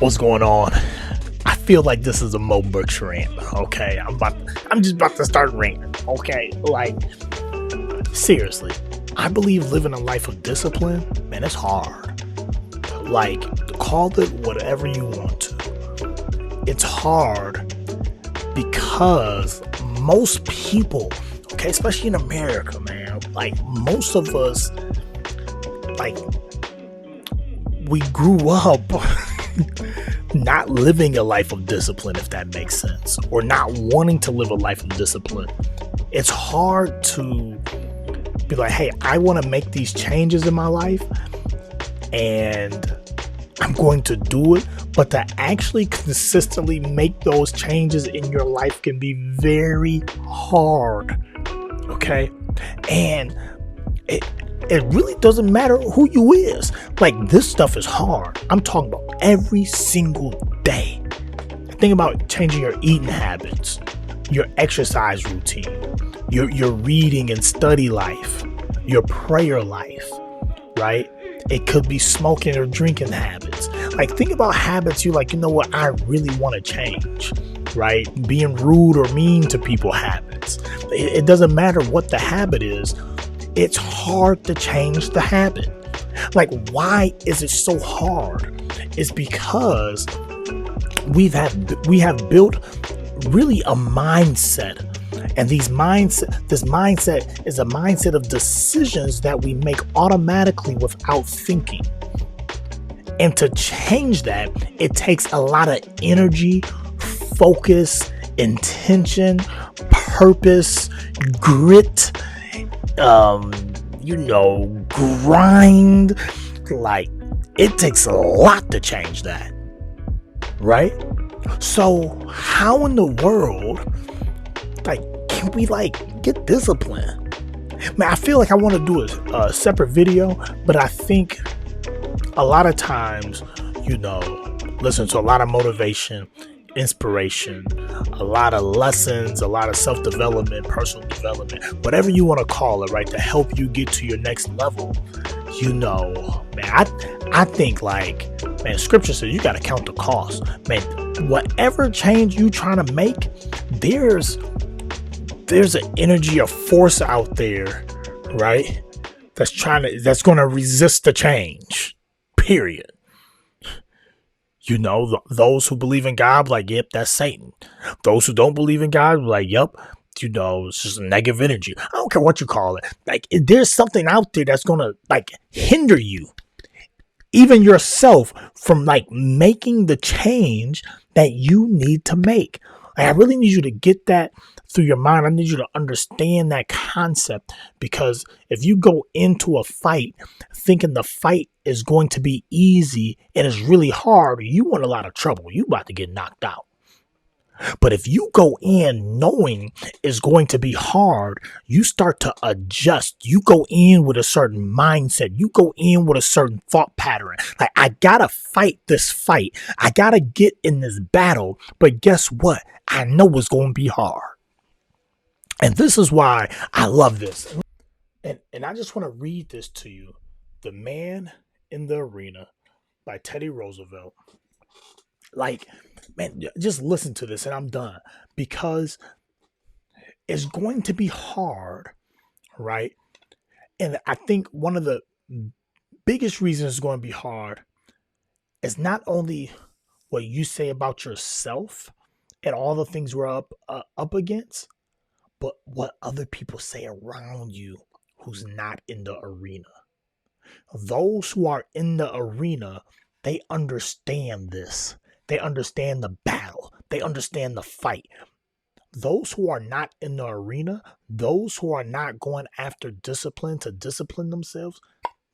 What's going on? I feel like this is a Mo Brooks rant. Okay, I'm just about to start ranting. Okay, like seriously, I believe living a life of discipline, man, it's hard. Like, call it whatever you want to. It's hard because most people, okay, especially in America, man, like most of us, like we grew up not living a life of discipline, if that makes sense, or not wanting to live a life of discipline. It's hard to be like, hey, I want to make these changes in my life and I'm going to do it, but to actually consistently make those changes in your life can be very hard. Okay, and it really doesn't matter who you is. Like, this stuff is hard. I'm talking about every single day. Think about changing your eating habits, your exercise routine, your reading and study life, your prayer life, right? It could be smoking or drinking habits. Like, think about habits you like, you know what, I really want to change, right? Being rude or mean to people habits. It doesn't matter what the habit is. It's hard to change the habit. Like, why is it so hard? It's because we have built really a mindset. And this mindset is a mindset of decisions that we make automatically without thinking. And to change that, it takes a lot of energy, focus, intention, purpose, grit, grind. Like, it takes a lot to change that, right? So how in the world, like, can we get discipline? Man, I feel like I want to do a separate video, but I think a lot of times, listen to a lot of motivation, inspiration, a lot of lessons, a lot of self-development, personal development, whatever you want to call it, right, to help you get to your next level. Man, I think, man, scripture says you got to count the cost. Man, whatever change you trying to make, there's an energy, a force out there, right, that's going to resist the change, period. Those who believe in God, like, yep, that's Satan. Those who don't believe in God, like, yep, it's just negative energy. I don't care what you call it. Like, there's something out there that's going to, hinder you, even yourself, from, making the change that you need to make. I really need you to get that through your mind. I need you to understand that concept, because if you go into a fight thinking the fight is going to be easy and it's really hard, you want a lot of trouble. You about to get knocked out. But if you go in knowing it's going to be hard, you start to adjust. You go in with a certain mindset. You go in with a certain thought pattern. Like, I gotta fight this fight. I gotta get in this battle. But guess what? I know it's going to be hard. And this is why I love this. And I just want to read this to you. The Man in the Arena by Teddy Roosevelt. Like, man, just listen to this and I'm done. Because it's going to be hard, right? And I think one of the biggest reasons it's going to be hard is not only what you say about yourself and all the things we're up against, but what other people say around you who's not in the arena. Those who are in the arena, they understand this. They understand the battle. They understand the fight. Those who are not in the arena, those who are not going after discipline to discipline themselves,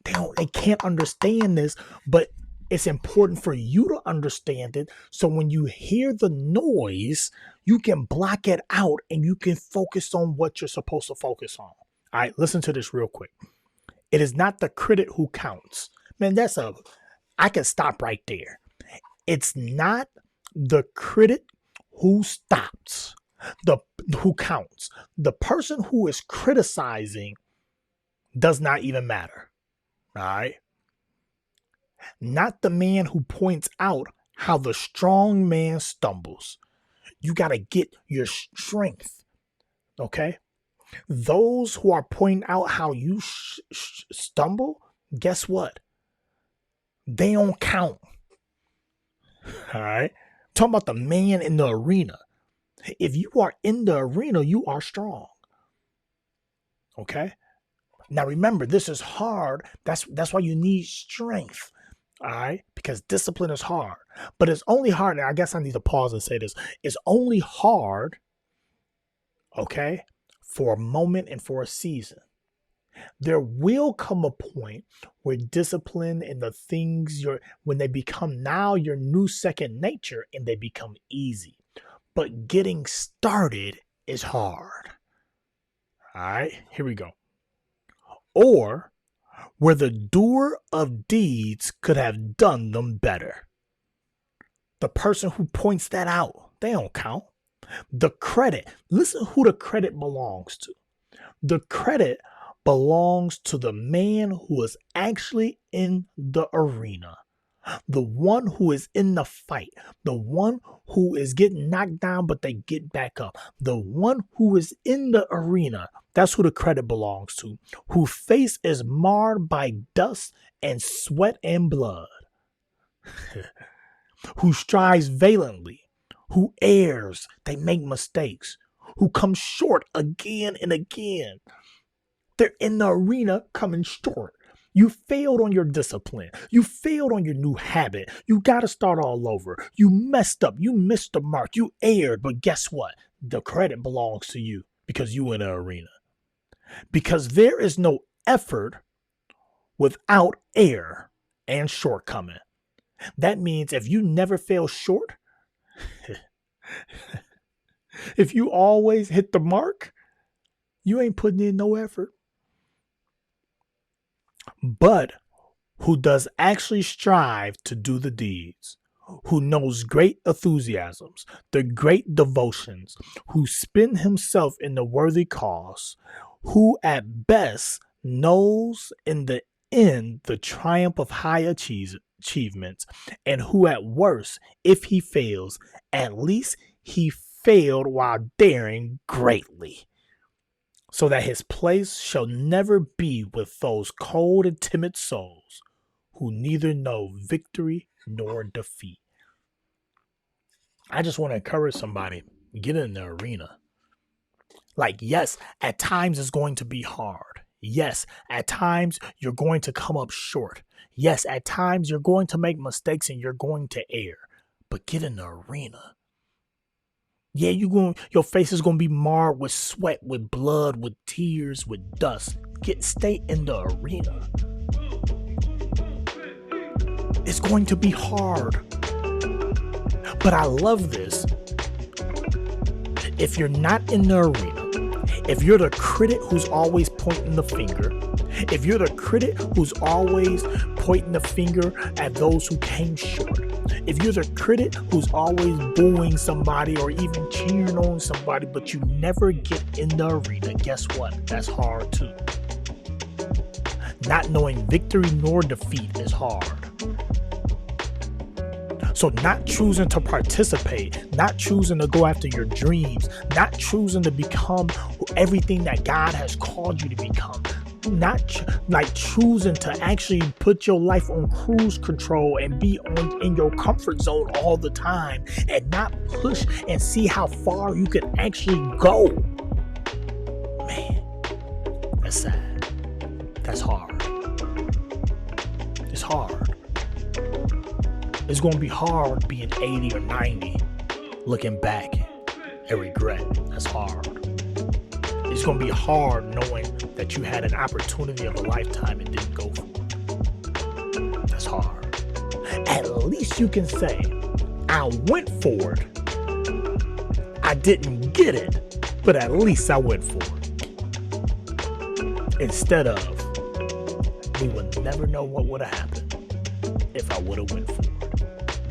they can't understand this, but it's important for you to understand it. So when you hear the noise, you can block it out and you can focus on what you're supposed to focus on. All right, listen to this real quick. It is not the critic who counts. Man, I can stop right there. It's not the critic who stops, who counts. The person who is criticizing does not even matter. All right. Not the man who points out how the strong man stumbles. You got to get your strength. Okay? Those who are pointing out how you stumble, guess what? They don't count. All right? Talking about the man in the arena. If you are in the arena, you are strong. Okay? Now remember, this is hard. That's why you need strength. All right? Because discipline is hard. But it's only hard. And I guess I need to pause and say this. It's only hard, okay, for a moment and for a season. There will come a point where discipline and the things when they become now your new second nature and they become easy. But getting started is hard. All right, here we go. Or where the doer of deeds could have done them better. The person who points that out, they don't count. The credit, listen who the credit belongs to. The credit belongs to the man who is actually in the arena. The one who is in the fight. The one who is getting knocked down, but they get back up. The one who is in the arena. That's who the credit belongs to. Whose face is marred by dust and sweat and blood. Who strives valiantly. Who errs. They make mistakes. Who comes short again and again. They're in the arena coming short. You failed on your discipline. You failed on your new habit. You got to start all over. You messed up. You missed the mark. You erred. But guess what? The credit belongs to you because you in the arena. Because there is no effort without error and shortcoming. That means if you never fail short, if you always hit the mark, you ain't putting in no effort. But who does actually strive to do the deeds, who knows great enthusiasms, the great devotions, who spend himself in the worthy cause, who at best knows in the end the triumph of high achievements, and who at worst, if he fails, at least he failed while daring greatly, so that his place shall never be with those cold and timid souls who neither know victory nor defeat. I just want to encourage somebody, get in the arena. Like, yes, at times it's going to be hard. Yes, at times you're going to come up short. Yes, at times you're going to make mistakes and you're going to err. But get in the arena. Yeah, your face is going to be marred with sweat, with blood, with tears, with dust. Stay in the arena. It's going to be hard. But I love this. If you're not in the arena, if you're the critic who's always pointing the finger, if you're the critic who's always pointing the finger at those who came short, if you're the critic who's always booing somebody or even cheering on somebody, but you never get in the arena, guess what? That's hard too. Not knowing victory nor defeat is hard. So not choosing to participate, not choosing to go after your dreams, not choosing to become everything that God has called you to become, not choosing to actually put your life on cruise control and be in your comfort zone all the time and not push and see how far you can actually go. Man, that's sad. That's hard. It's hard. It's going to be hard being 80 or 90, looking back and regret. That's hard. It's going to be hard knowing that you had an opportunity of a lifetime and didn't go for it. That's hard. At least you can say, I went for it. I didn't get it, but at least I went for it. Instead of, we would never know what would have happened if I would have went for it.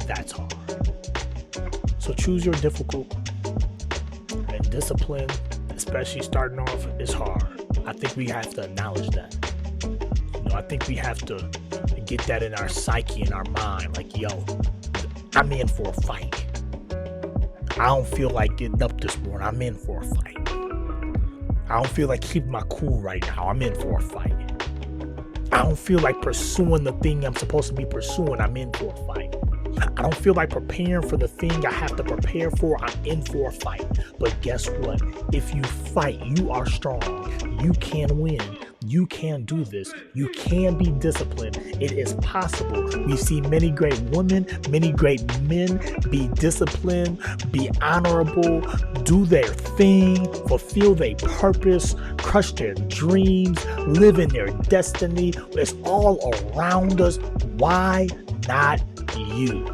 That's hard. So choose your difficult. And discipline, especially starting off, is hard. I think we have to acknowledge that. I think we have to get that in our psyche, in our mind. Like, yo, I'm in for a fight. I don't feel like getting up this morning. I'm in for a fight. I don't feel like keeping my cool right now. I'm in for a fight. I don't feel like pursuing the thing I'm supposed to be pursuing. I'm in for a fight. I don't feel like preparing for the thing I have to prepare for. I'm in for a fight. But guess what? If you fight, you are strong. You can win. You can do this. You can be disciplined. It is possible. We see many great women, many great men be disciplined, be honorable, do their thing, fulfill their purpose, crush their dreams, live in their destiny. It's all around us. Why not you?